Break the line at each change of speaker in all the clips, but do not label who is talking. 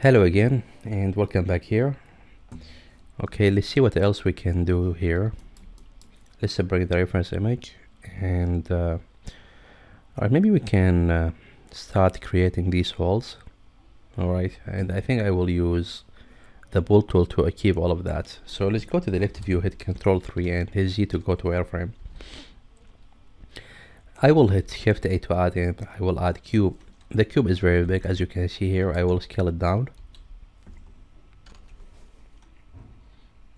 Hello again and welcome back here. Okay, let's see what else we can do here. Let's bring the reference image and or maybe we can start creating these holes. Alright, and I think I will use the bool tool to achieve all of that. So let's go to the left view, hit Ctrl 3 and hit Z to go to wireframe. I will hit Shift A to add in. I will add cube. The cube is very big, as you can see here. I will scale it down.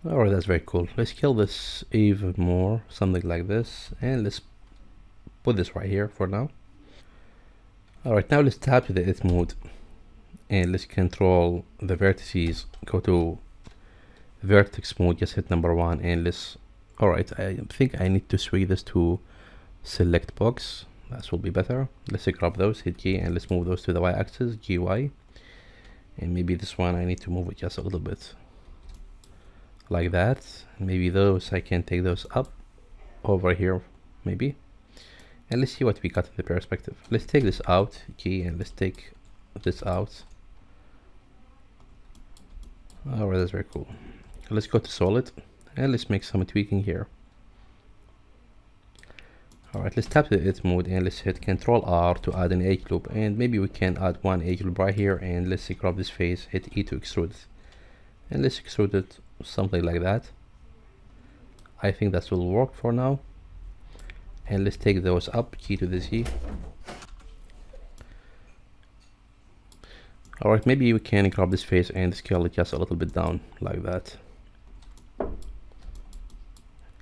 Alright, that's very cool. Let's scale this even more, something like this, and let's put this right here for now. Alright, now let's tap to the edit mode and let's control the vertices. Go to vertex mode, just hit number 1 and let's... Alright, I think I need to switch this to select box. That will be better. Let's grab those, hit G and let's move those to the y-axis, GY. And maybe this one I need to move it just a little bit. Like that. Maybe those, I can take those up over here, maybe. And let's see what we got in the perspective. Let's take this out, G, and let's take this out. Alright, that's very cool. Let's go to solid and let's make some tweaking here. Alright, let's tap the edit mode and let's hit Ctrl R to add an edge loop, and maybe we can add one edge loop right here, and let's grab this face, hit E to extrude it, and let's extrude it something like that. I think that will work for now. And let's take those up, key to the Z. Alright, maybe we can grab this face and scale it just a little bit down, like that.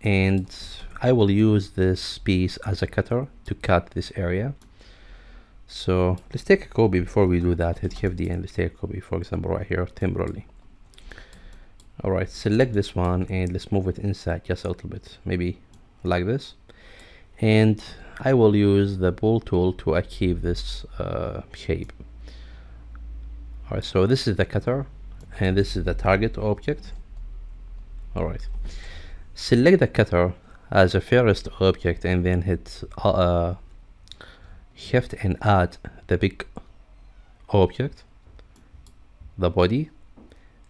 And I will use this piece as a cutter to cut this area. So let's take a copy. Before we do that, hit Shift D and let's take a copy, for example, right here, temporarily. Alright, select this one and let's move it inside just a little bit, maybe like this. And I will use the bool tool to achieve this shape. Alright, so this is the cutter and this is the target object. Alright, select the cutter as a first object and then hit Shift and add the big object, the body,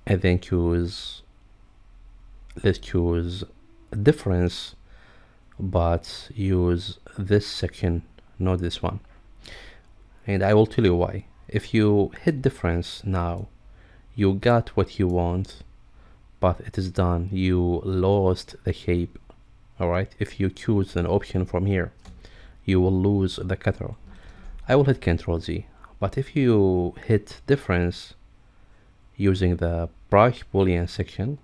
and then let's choose difference, but use this section, not this one. And I will tell you why. If you hit difference now, you got what you want, but it is done. You lost the shape. Alright, if you choose an option from here, you will lose the cutter. I will hit Ctrl Z, but if you hit difference using the brush boolean section,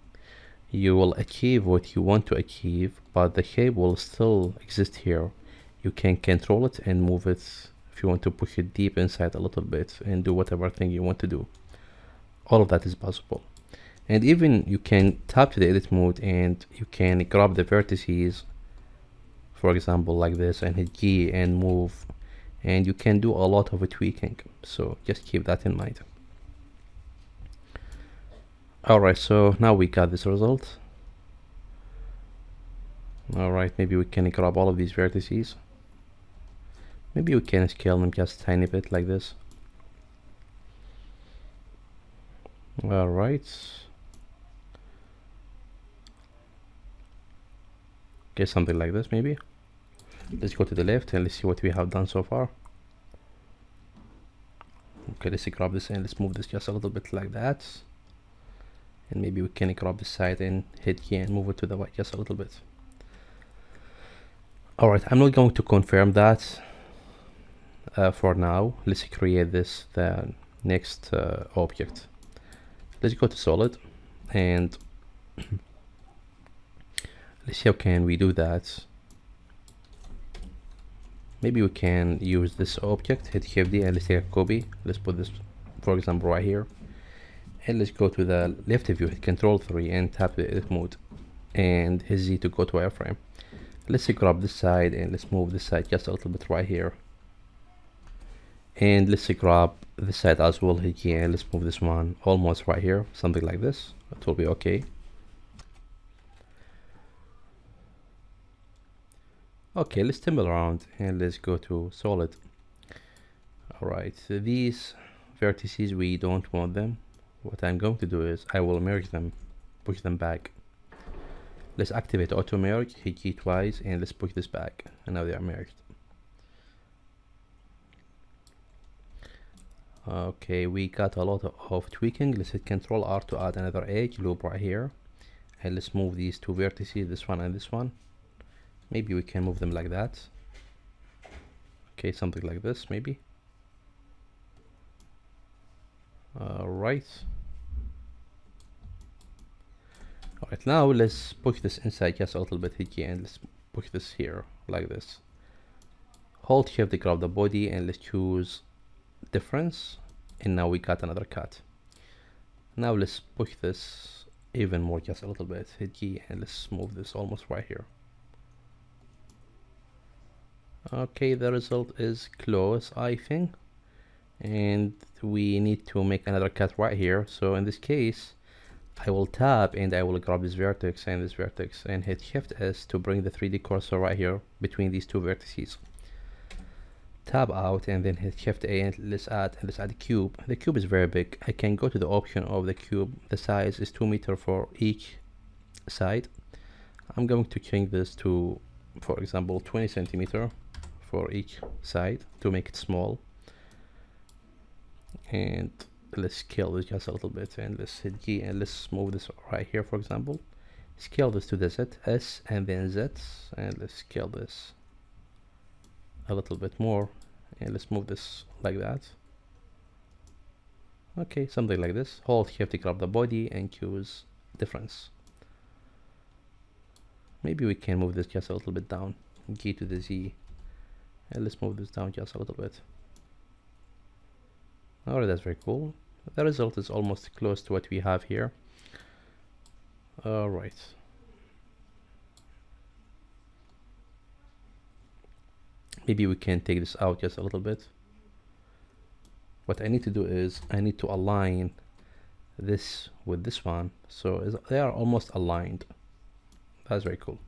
you will achieve what you want to achieve, but the shape will still exist here. You can control it and move it if you want to push it deep inside a little bit and do whatever thing you want to do. All of that is possible. And even you can tap to the edit mode and you can grab the vertices, for example like this, and hit G and move, and you can do a lot of tweaking, so just keep that in mind. Alright, so now we got this result. Alright, maybe we can grab all of these vertices. Maybe we can scale them just a tiny bit like this. Alright. Okay, something like this maybe. Let's go to the left and let's see what we have done so far. Okay, let's grab this and let's move this just a little bit like that. And maybe we can grab this side and hit key and move it to the right just a little bit. Alright, I'm not going to confirm that for now. Let's create this, the next object. Let's go to solid and let's see how can we do that. Maybe we can use this object, hit Shift D and let's take a copy. Let's put this, for example, right here. And let's go to the left view, hit Ctrl 3 and tap the edit mode and hit Z to go to wireframe. Let's grab this side and let's move this side just a little bit right here. And let's grab this side as well, hit G and let's move this one almost right here, something like this. It will be okay. Okay, let's tumble around and let's go to solid. Alright, so these vertices, we don't want them. what I'm going to do is I will merge them, push them back. Let's activate auto merge, hit G twice, and let's push this back, and now they are merged. Okay, we got a lot of tweaking. Let's hit Control R to add another edge loop right here, and let's move these two vertices, this one and this one. Maybe we can move them like that. Okay, something like this maybe. Right. Alright, now let's push this inside just a little bit here, and let's push this here like this. Hold shift to grab the body, and let's choose difference, and now we got another cut. Now let's push this even more, just a little bit, hit G, and let's move this almost right here. Okay, the result is close, I think, and we need to make another cut right here. So in this case, I will tap and I will grab this vertex and this vertex and hit Shift S to bring the 3D cursor right here between these two vertices. Tab out and then hit Shift A, and let's add a cube. The cube is very big. I can go to the option of the cube. The size is 2 meters for each side. I'm going to change this to, for example, 20 centimeters for each side to make it small. And let's scale this just a little bit, and let's hit G, and let's move this right here, for example. Scale this to the Z, S, and then Z, and let's scale this a little bit more, and let's move this like that. Okay, something like this. Hold Shift to grab the body and choose difference. Maybe we can move this just a little bit down. G to the Z, and let's move this down just a little bit. Alright, that's very cool. The result is almost close to what we have here. Alright. Maybe we can take this out just a little bit. What I need to do is I need to align this with this one, so they are almost aligned. That's very cool.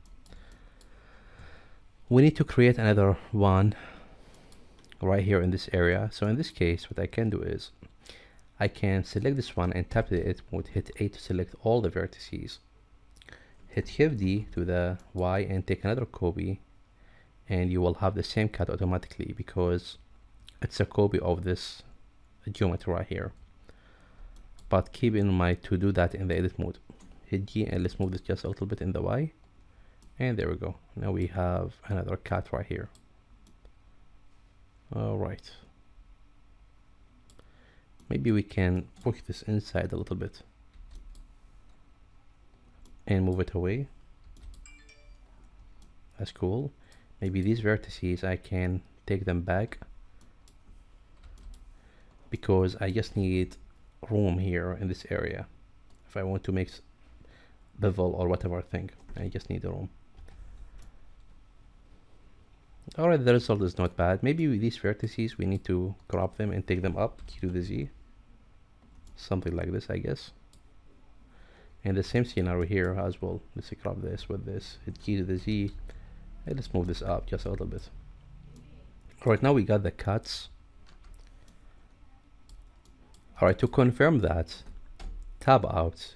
We need to create another one right here in this area. So in this case, what I can do is I can select this one and tap the edit mode, hit A to select all the vertices, hit Shift D to the Y and take another copy, and you will have the same cut automatically because it's a copy of this geometry right here. But keep in mind to do that in the edit mode. Hit G and let's move this just a little bit in the Y, and there we go. Now we have another cut right here. Alright, maybe we can push this inside a little bit and move it away. That's cool. Maybe these vertices I can take them back because I just need room here in this area. If I want to make bevel or whatever thing, I just need the room. Alright, the result is not bad. Maybe with these vertices we need to crop them and take them up, key to the Z. Something like this, I guess. And the same scenario here as well. Let's crop this with this, hit key to the Z, and let's move this up just a little bit. Alright, now we got the cuts. Alright, to confirm that, tab out,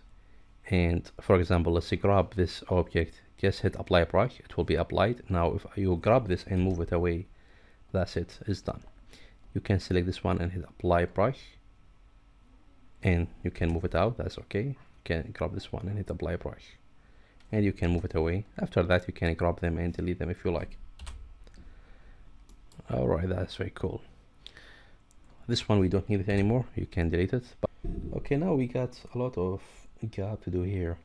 and for example, let's grab this object. Just hit apply brush, it will be applied. Now if you grab this and move it away, that's it, it's done. You can select this one and hit apply brush, and you can move it out, that's okay. You can grab this one and hit apply brush, and you can move it away. After that you can grab them and delete them if you like. Alright, that's very cool. This one we don't need it anymore, you can delete it. But okay, now we got a lot of job to do here.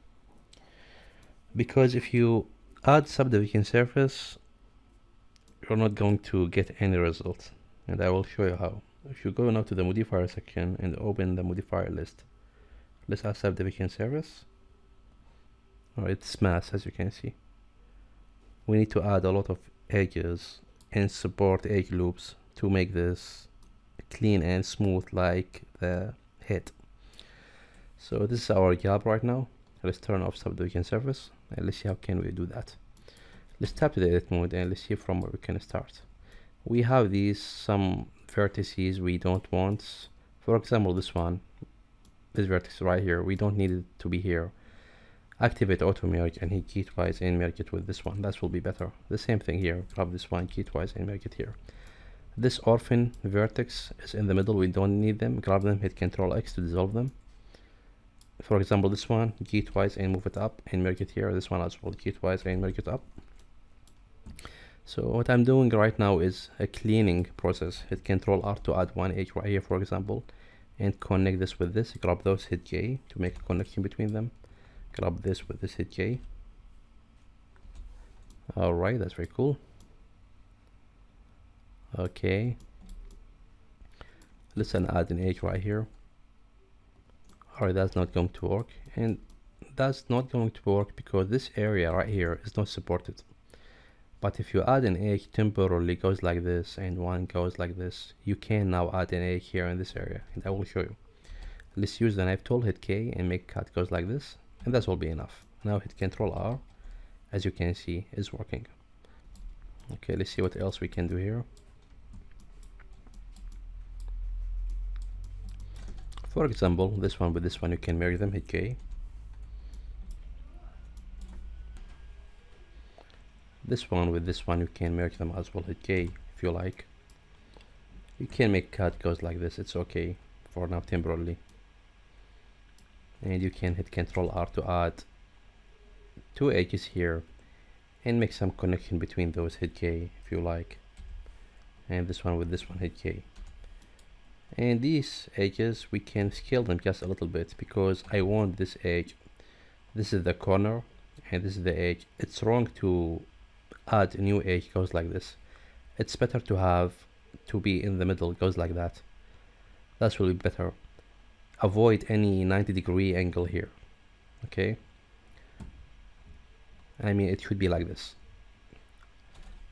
Because if you add subdivision surface, you're not going to get any result, and I will show you how. If you go now to the modifier section and open the modifier list, let's add subdivision surface. It's mass, as you can see. We need to add a lot of edges and support edge loops to make this clean and smooth like the head. So this is our job right now. Let's turn off subdivision surface and let's see how can we do that. Let's tap to the edit mode and let's see from where we can start. We have these some vertices we don't want. For example, this one, this vertex right here, we don't need it to be here. Activate auto merge and hit key twice and merge it with this one. That will be better. The same thing here, grab this one, key twice and merge it here. This orphan vertex is in the middle, we don't need them. Grab them, hit Ctrl X to dissolve them. For example, this one, key twice and move it up and merge it here. This one as well, key twice and merge it up. So what I'm doing right now is a cleaning process. Hit Ctrl R to add one edge right here, for example, and connect this with this. Grab those, hit J to make a connection between them. Grab this with this, hit J. Alright, that's very cool. Okay, let's add an edge right here. Alright, that's not going to work, and that's not going to work because this area right here is not supported. But if you add an edge temporarily, goes like this and one goes like this, you can now add an edge here in this area, and I will show you. Let's use the knife tool, hit K and make cut goes like this, and that will be enough. Now hit Ctrl R, as you can see is working. Okay, let's see what else we can do here. For example, this one with this one, you can marry them, hit K. This one with this one, you can merge them as well, hit K if you like. You can make cut goes like this, it's okay for now temporarily. And you can hit Ctrl R to add two edges here and make some connection between those, hit K if you like. And this one with this one, hit K. And these edges, we can scale them just a little bit because I want this edge. This is the corner and this is the edge. It's wrong to add a new edge goes like this. It's better to have to be in the middle, goes like that. That's really better. Avoid any 90-degree angle here. Okay, I mean it should be like this,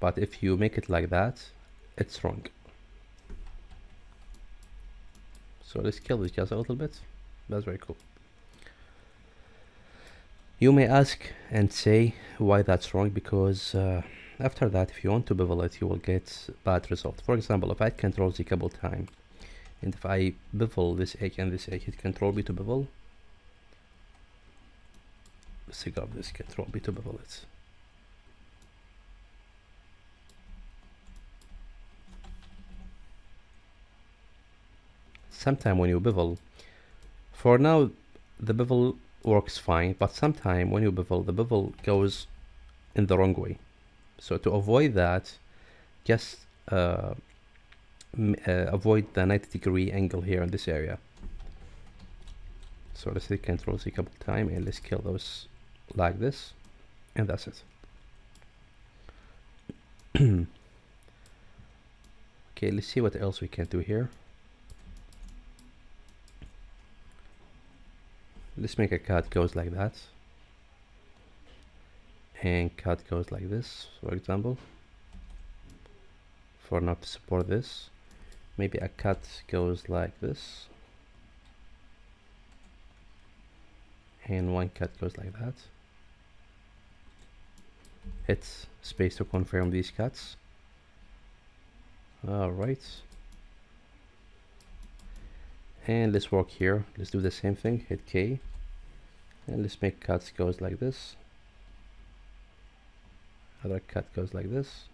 but if you make it like that, it's wrong. So let's scale this just a little bit. That's very cool. You may ask and say why that's wrong, because after that, if you want to bevel it, you will get bad result. For example, if I Ctrl Z couple time, and if I bevel this edge and this edge, hit Ctrl B to bevel. Let's grab this, Ctrl B to bevel it. Sometime when you bevel, for now the bevel works fine, but sometime when you bevel, the bevel goes in the wrong way. So to avoid that, just avoid the 90-degree angle here in this area. So let's hit Ctrl Z a couple times and let's scale those like this, and that's it. Okay, let's see what else we can do here. Let's make a cut goes like that, and cut goes like this, for example. For not to support this, maybe a cut goes like this, and one cut goes like that. Hit space to confirm these cuts. Alright, and let's work here. Let's do the same thing, hit K, and let's make cuts goes like this. Other cut goes like this.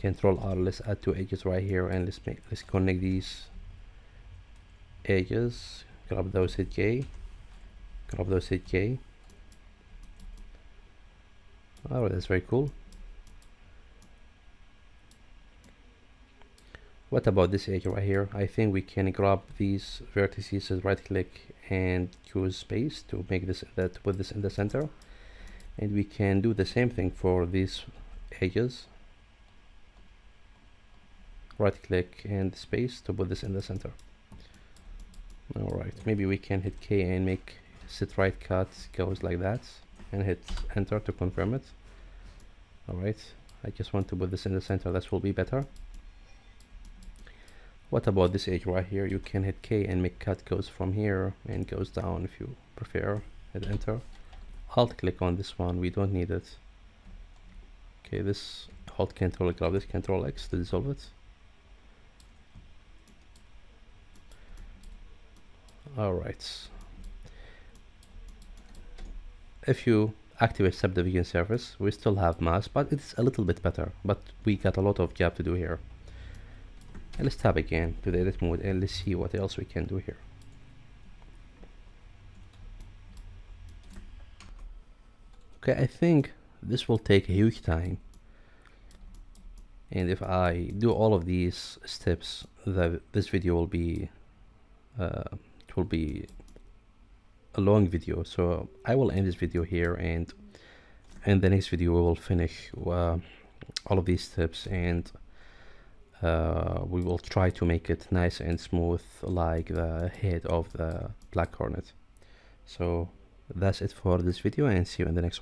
Ctrl R, let's add two edges right here, and let's connect these edges. Grab those, hit K. Grab those, hit K. Alright, that's very cool. What about this edge right here? I think we can grab these vertices, right click and choose space to make this, to put this in the center, and we can do the same thing for these edges. Right click and space to put this in the center. Alright, maybe we can hit K and make set right cut goes like that, and hit enter to confirm it. Alright, I just want to put this in the center, that will be better. What about this edge right here? You can hit K and make cut goes from here and goes down if you prefer. Hit enter. Alt click on this one, we don't need it. Okay, this Alt Control, grab this, Control X to dissolve it. Alright, if you activate subdivision surface, we still have mask, but it's a little bit better, but we got a lot of job to do here. And let's tab again to the edit mode and let's see what else we can do here. Okay, I think this will take a huge time, and if I do all of these steps, this video will be it will be a long video, so I will end this video here, and in the next video we will finish all of these steps, and we will try to make it nice and smooth like the head of the Black Hornet. So that's it for this video, and see you in the next one.